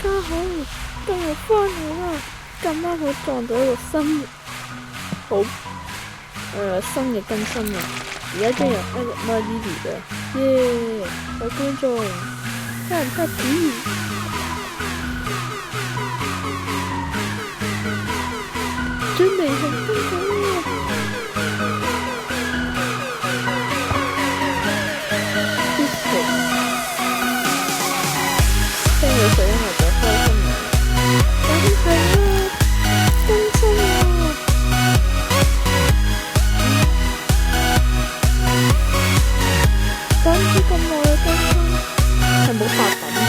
家好，今日翻嚟啦，咁啱好撞到一個新嘅更新啊！而家進入 Admire 嘅，耶！有觀眾，真係happy，準備成功咗。聽到水音樂就開心啦！咁係啊，更新啊！等咗咁耐嘅更新，係冇發品嘅。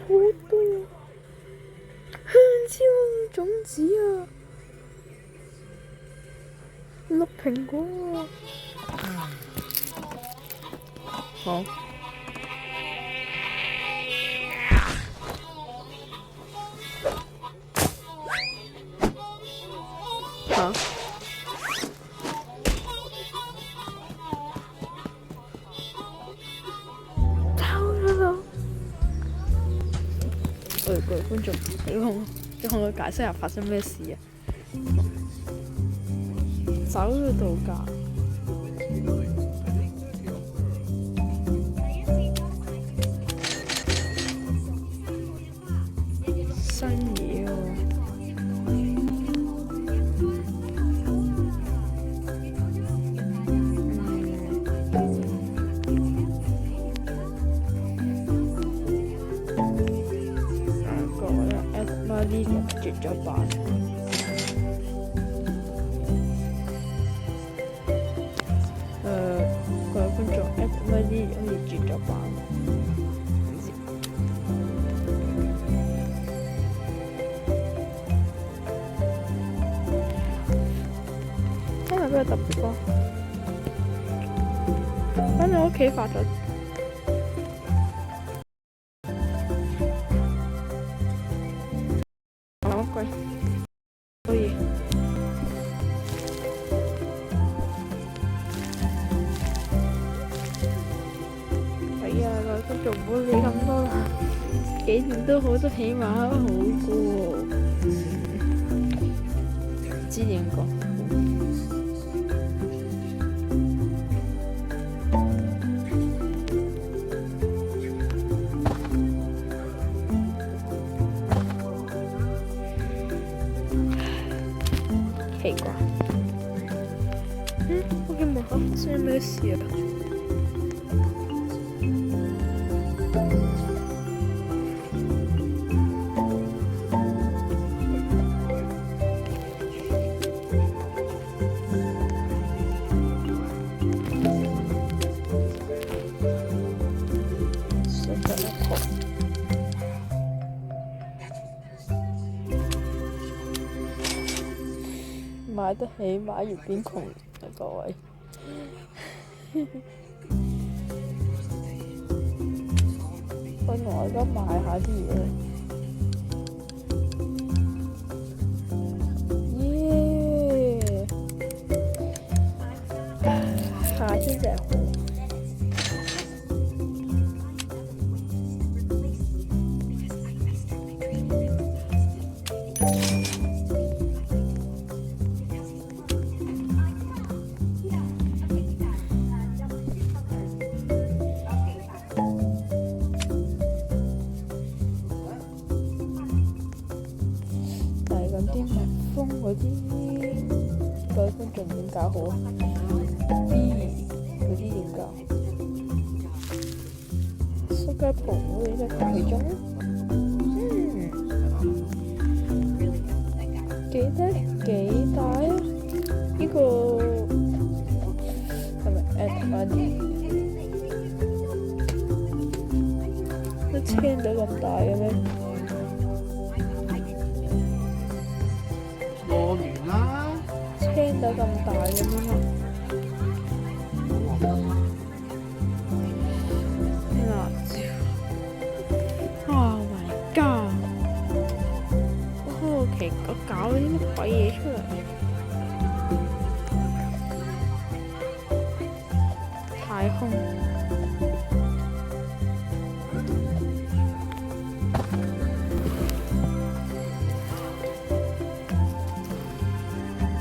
好多香蕉種子啊，綠蘋果啊，好嚇。各位觀眾，你同我解釋下發生咩事啊？走咗度假，新嘢喎。呢個絕咗版，各位觀眾，Admire呢好似絕咗版，今日比較特別咯，反正我屋企發咗。可以，係啊，各位觀眾唔好理咁多啦，幾點都好，都起碼好過，唔知點講。奇怪，我見門口發生咩事啊？買得起，買完變窮啊！各位，我而家買下啲嘢，夏天真係好。啲蜜蜂嗰啲，各位觀眾點搞好啊？B 嗰啲點搞？嘅葡萄應該大種。幾大啊？呢個係咪 Ed 都青到咁大嘅咩？過完啦，青到咁大嘅咩辣椒 ！Oh my god！我好奇我搞啲乜鬼嘢出嚟？太空。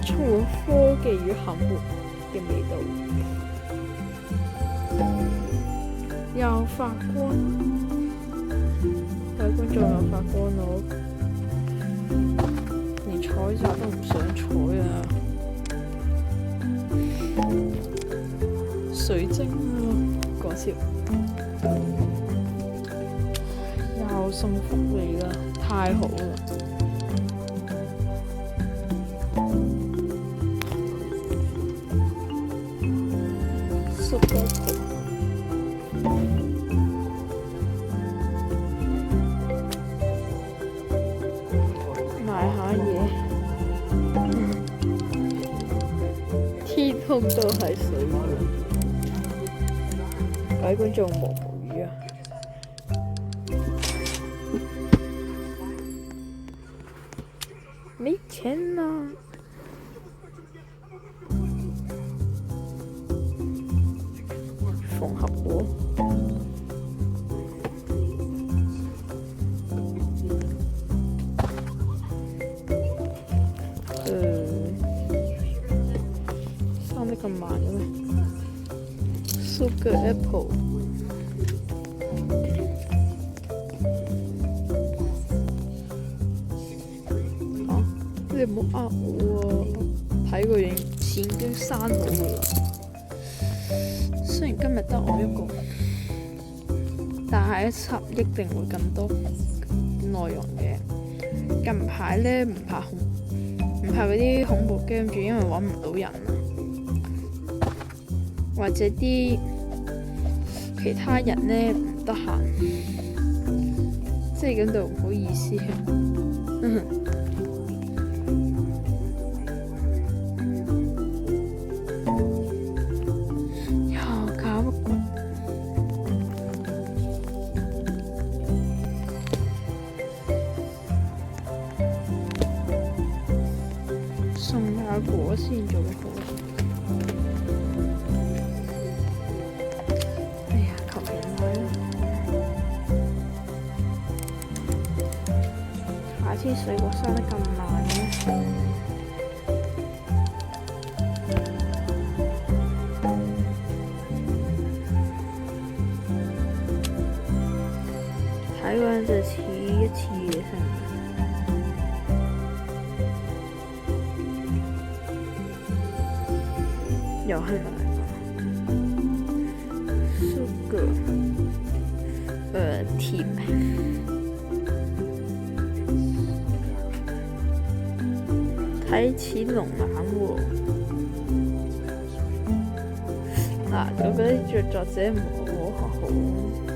充滿科技與含糊嘅味道，又發光，各位觀眾又發光咯，連採集都唔想採啊！水晶啊，講笑，又送福利啦，太好啦！買下嘢，天空都係水。各位觀眾摸摸魚啊！沒錢啦！縫合果，生得咁慢嘅咩 ？Sugar Apple， 你唔好呃我喎，睇個樣錢已經刪好㗎啦。雖然今日得我一個，但係一輯一定會更多內容嘅。近排咧唔拍嗰啲恐怖 game 住，因為揾唔到人啊，或者啲其他人咧唔得閒，即係咁就唔好意思。送下果先做好。哎呀，求其買啦！夏天水果生得咁慢嘅，睇嗰陣就似一次嘅聲。又係Sugar， 甜，睇似龍眼喎。嗱，我覺得作者唔好學好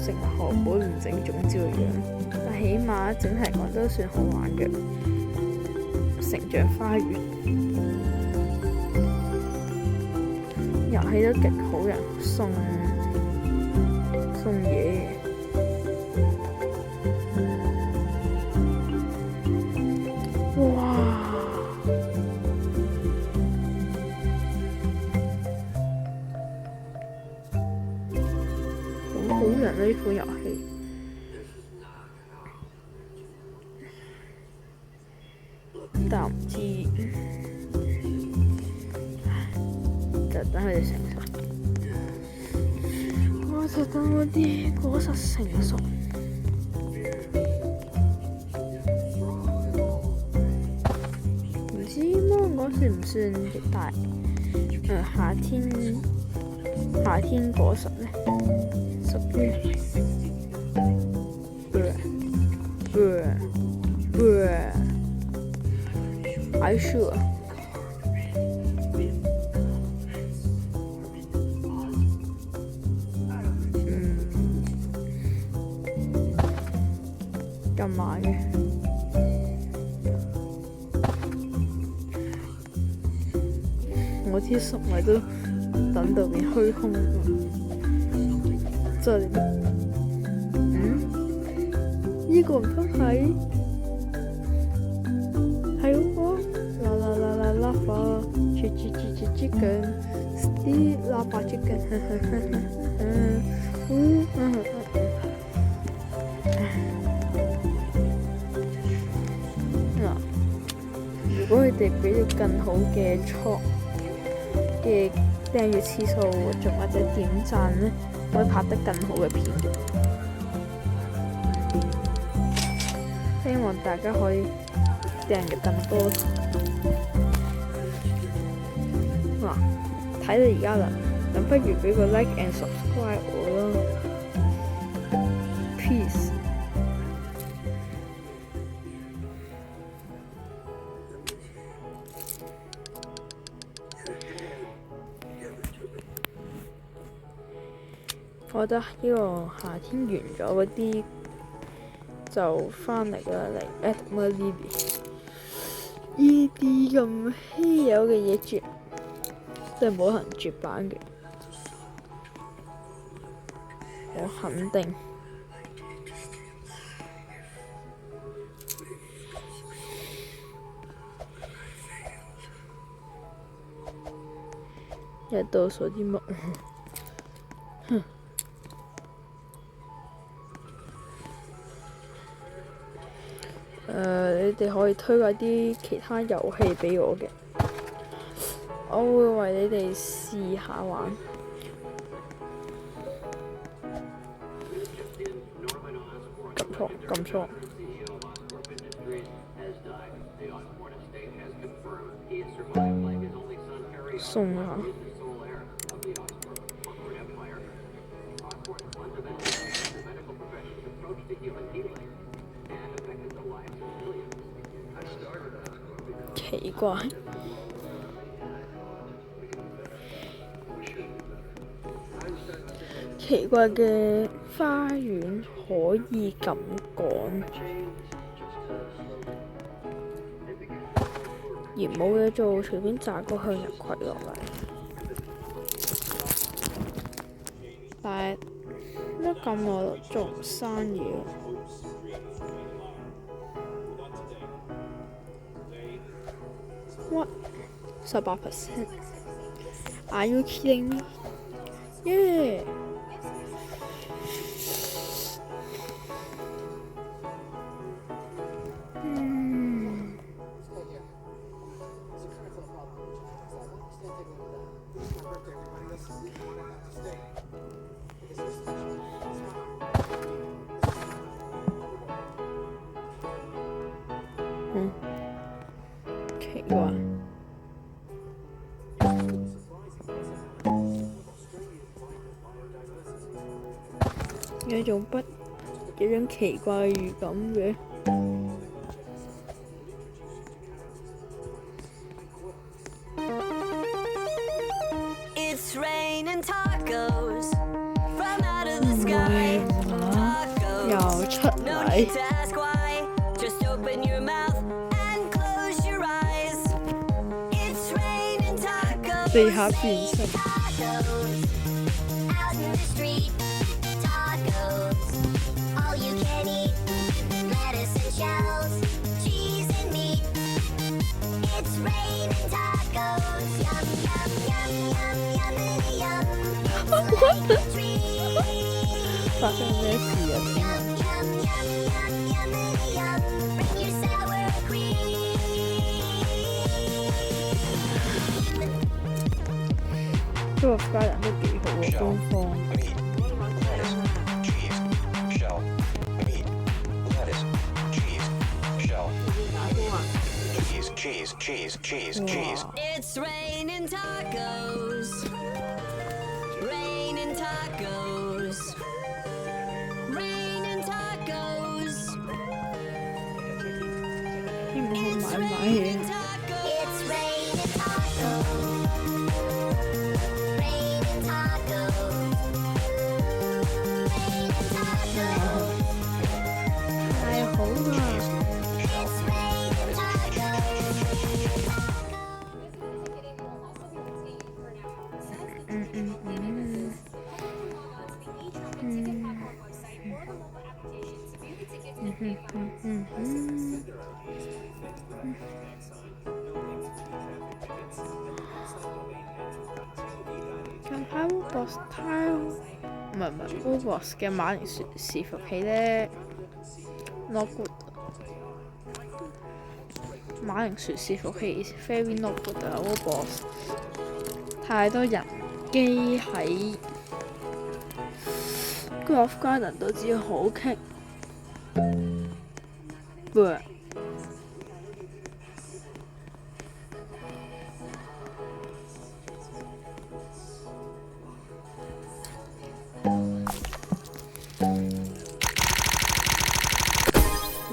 食物學本唔整種子嘅樣，但起碼整體講都算好玩嘅。成長花園。遊戲都極好人送嘢，哇！好人啊呢款遊戲，但唔知。等佢哋成熟，我就等嗰啲果實成熟。唔知芒果算唔算大？夏天果實呢？屬於排雪。咁慢嘅，我啲粟米都等到變虛空咁。這裡，呢個唔通係喎？啦花，chicken，喇叭 chicken， 如果佢哋俾到更好嘅訂閱次數，仲或者點讚呢，可以拍得更好嘅片。希望大家可以訂閱更多。嗱，睇到而家啦，咁不如俾個 like and subscribe 我啦 ，peace。我覺得呢個夏天完咗嗰啲就翻嚟啦，嚟 Edmund Levy 呢啲咁稀有嘅嘢絕，真係冇人絕版嘅，我肯定。一倒數啲木，哼。你哋可以推介啲其他遊戲俾我嘅，我會為你哋試下玩。撳錯。送下。奇怪，奇怪嘅花園可以咁趕，而冇嘢做，隨便摘個向日葵落嚟。但係乜咁耐做唔生意？What? 18%? Are you kidding me? Yeah. 奇怪。有種奇怪嘅預感嘅。又出嚟。地下變身。發生咩事啊？請問？不過家人都幾好喎，官方。It's raining tacos, raining tacos, raining tacos. 希望買嘢。近排 Woolworths 唔係 Woolworths 嘅馬鈴薯伺服器咧 not good。馬鈴薯伺服器 very not good 啊 Woolworths 太多人機喺 Grove Garden 都知好棘。呢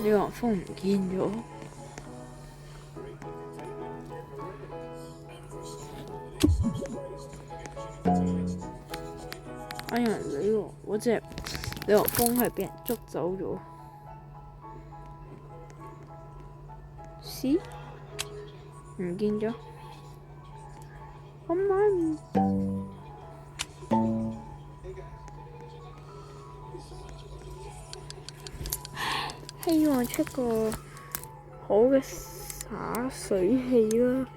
個風唔見咗。哎呀死喎！嗰隻李黃蜂係俾人捉走咗。唔見咗。我買唔希望出個好嘅灑水器啦。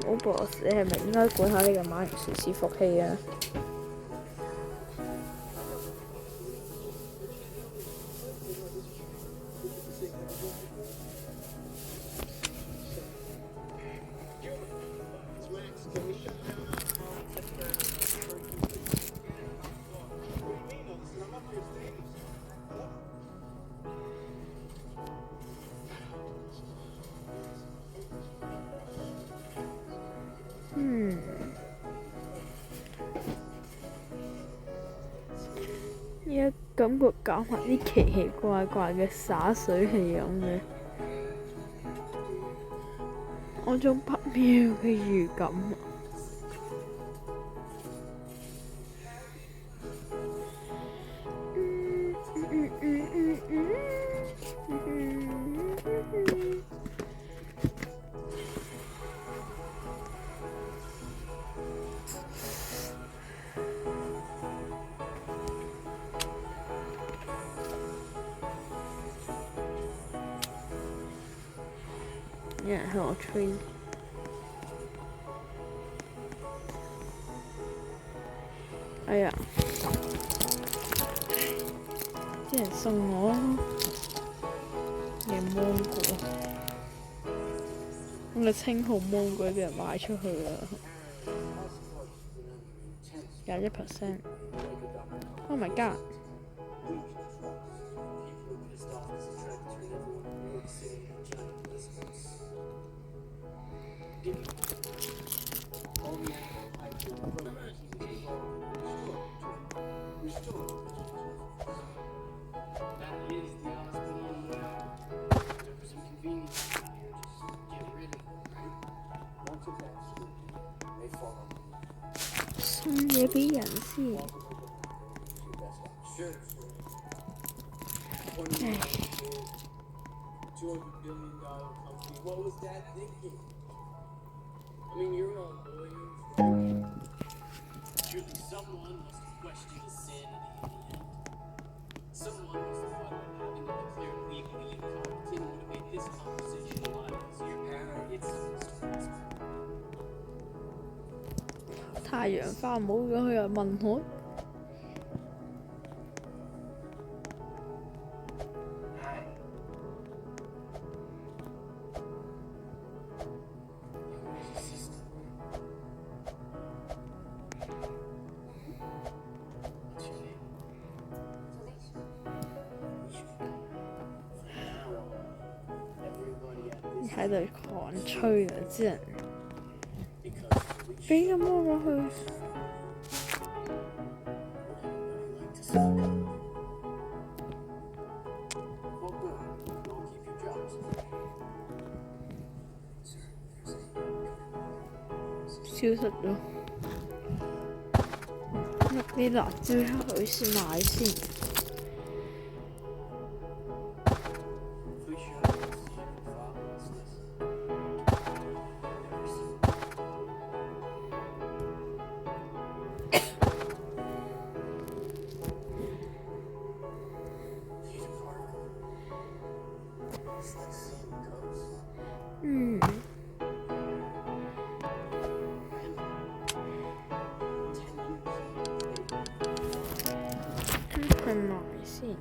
Woolworths 你係咪應該管下你嘅馬鈴薯伺服器啊？依家感覺搞埋啲奇奇怪怪嘅灑水器咁嘅，我種不妙嘅預感啊！有人向我吹。哎呀！啲人送我嘅芒果，我嘅青紅芒果俾人賣出去啦，21%。Oh my god！送嘢俾人先。唉。太陽花唔好咁，佢又問我。喺度狂吹啊！啲人俾個魔我去。消失咗，啲辣椒出去先買先。先。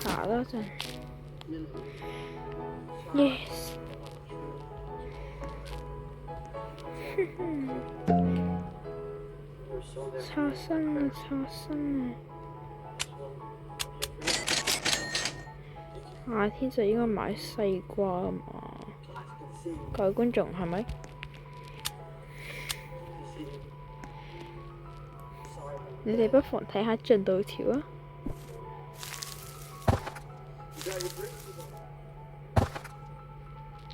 下啦陣 ，yes 刷新啊刷新啊！夏天就應該買西瓜啊嘛，各位觀眾係咪？你哋不妨睇下進度條啊！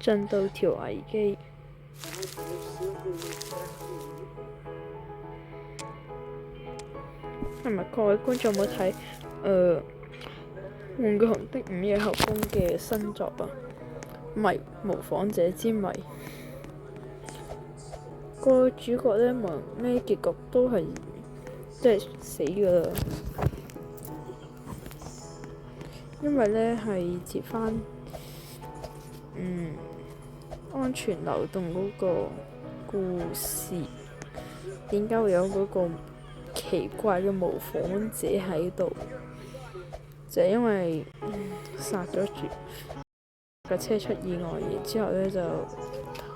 進度條危機。係咪各位觀眾有冇睇玩具熊的午夜後宮嘅新作啊？模仿者之謎，個主角呢，無論咩結局都係即係死㗎啦，因為呢係接翻安全流動嗰個故事，點解會有嗰個奇怪嘅模仿者喺度？就係因為殺咗住架車出意外，然之後呢就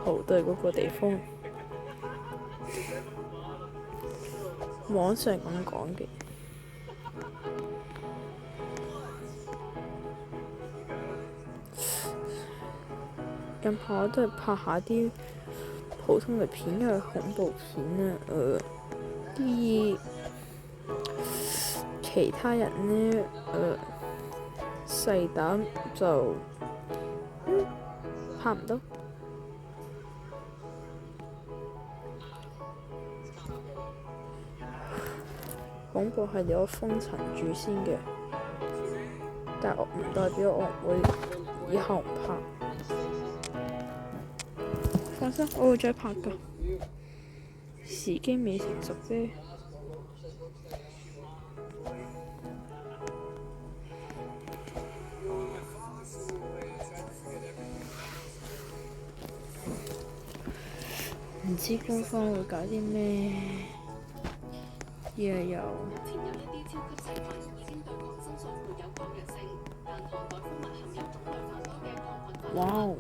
逃到嗰個地方。網上咁講嘅。近排我都係拍下啲普通嘅片，因為恐怖片啊，啲其他人呢，細膽就拍唔到。恐怖係有封塵住先嘅，但唔代表我會以後唔拍。放心，我會再拍㗎，時機未成熟啫。唔知官方會搞啲咩嘢有。哇哦！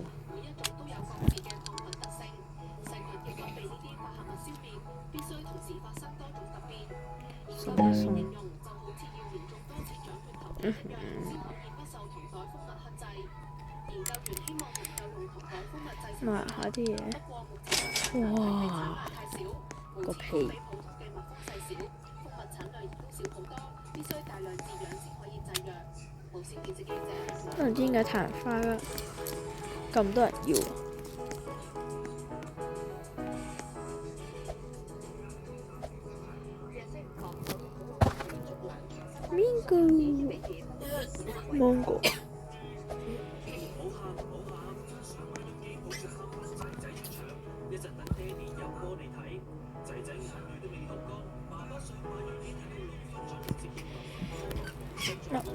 買下啲嘢。哇！個皮。都唔知點解太陽花啦，咁多人要。邊個？芒果。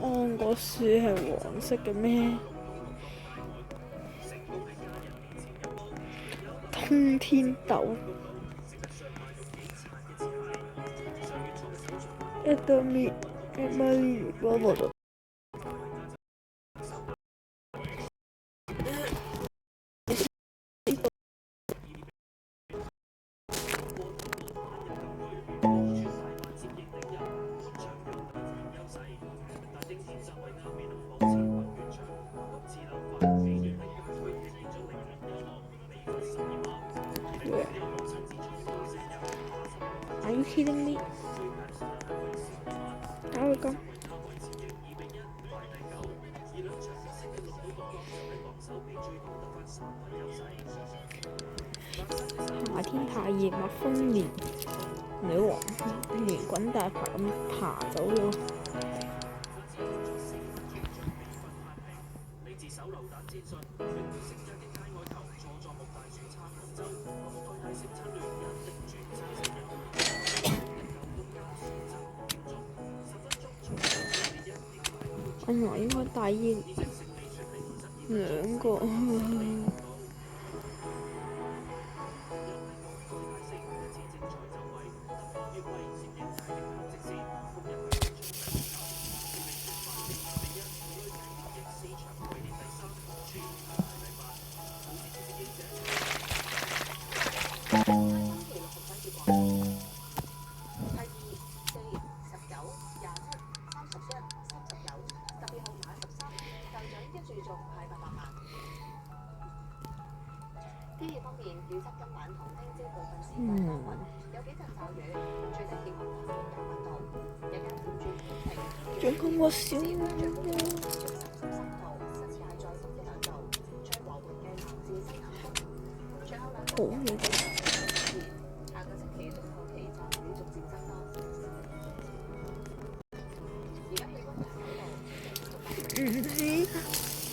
安果樹係黃色嘅咩？通天豆。Are you kidding me？ 打佢咁。夏天太熱，蜜蜂連女王連滾帶爬咁爬走咗。哎呀，應該帶醫兩個。仲咁個小好嘢！唔係，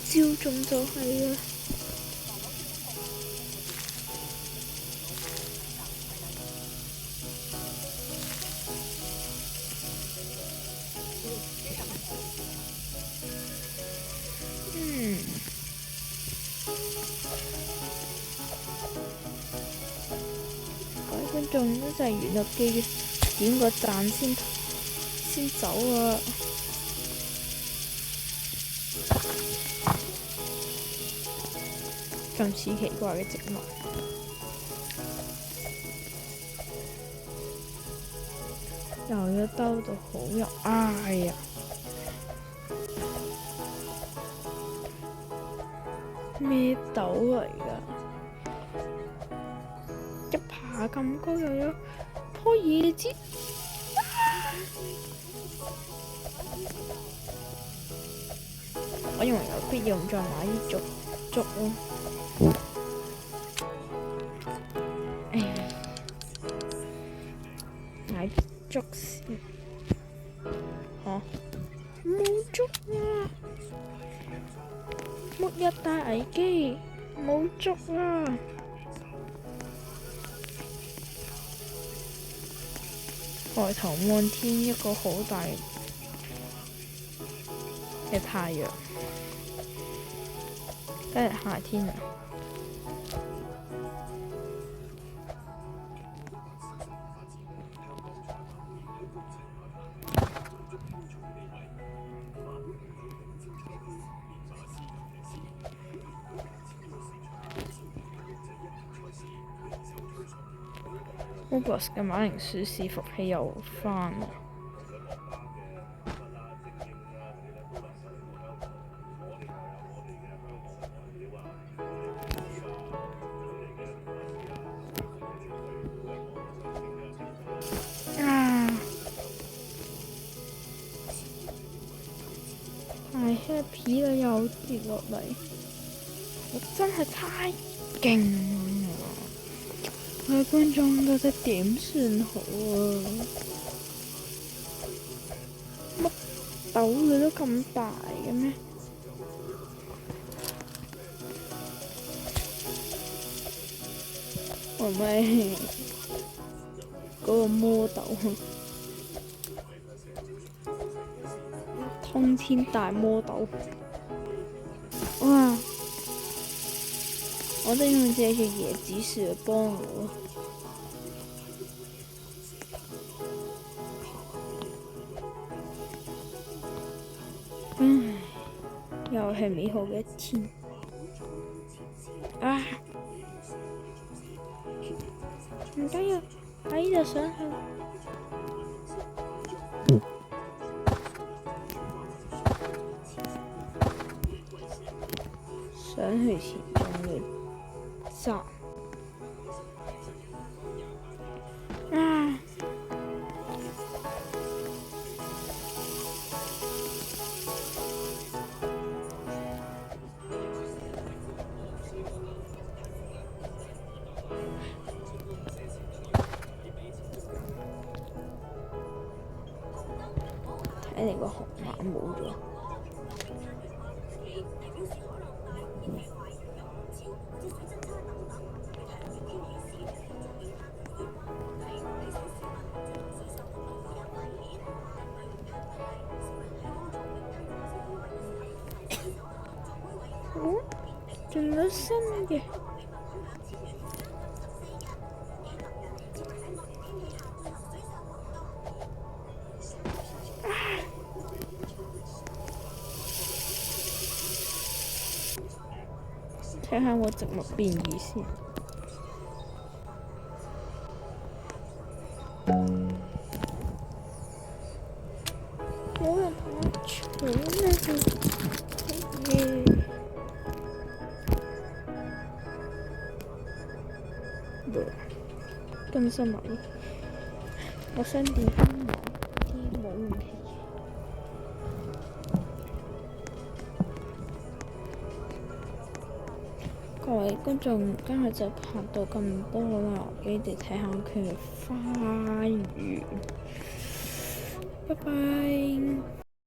照中就係啦。各位觀眾，一陣完啦，記住點個讚先走啊！咁似奇怪嘅植物，又一兜到好入，哎呀！咩豆嚟㗎？一爬咁高又有棵椰子，我認為有必要唔再買啲竹咯。買竹先，冇竹啊！末日大危機，冇竹啊！抬頭望天，一個好大嘅太陽，真係夏天啊！August 嘅馬鈴薯伺服器又返啦！太 happy 啦，又跌落嚟，我真係太勁啦！各位觀眾到底點算好啊？乜豆佢都咁大嘅咩？係咪嗰個魔豆？通天大魔豆！哇！我都用這隻椰子樹嚟幫我。又係美好嘅一天。唔緊要，喺呢度上去。上去前仲要扎。睇嚟個紅馬冇咗。轉咗新嘅。睇下我植物變異先。有人同我搶咩？更新埋，我想電翻啲冇唔起。各位觀眾，今日就拍到咁多啦，俾你哋睇下佢嘅花園。拜拜。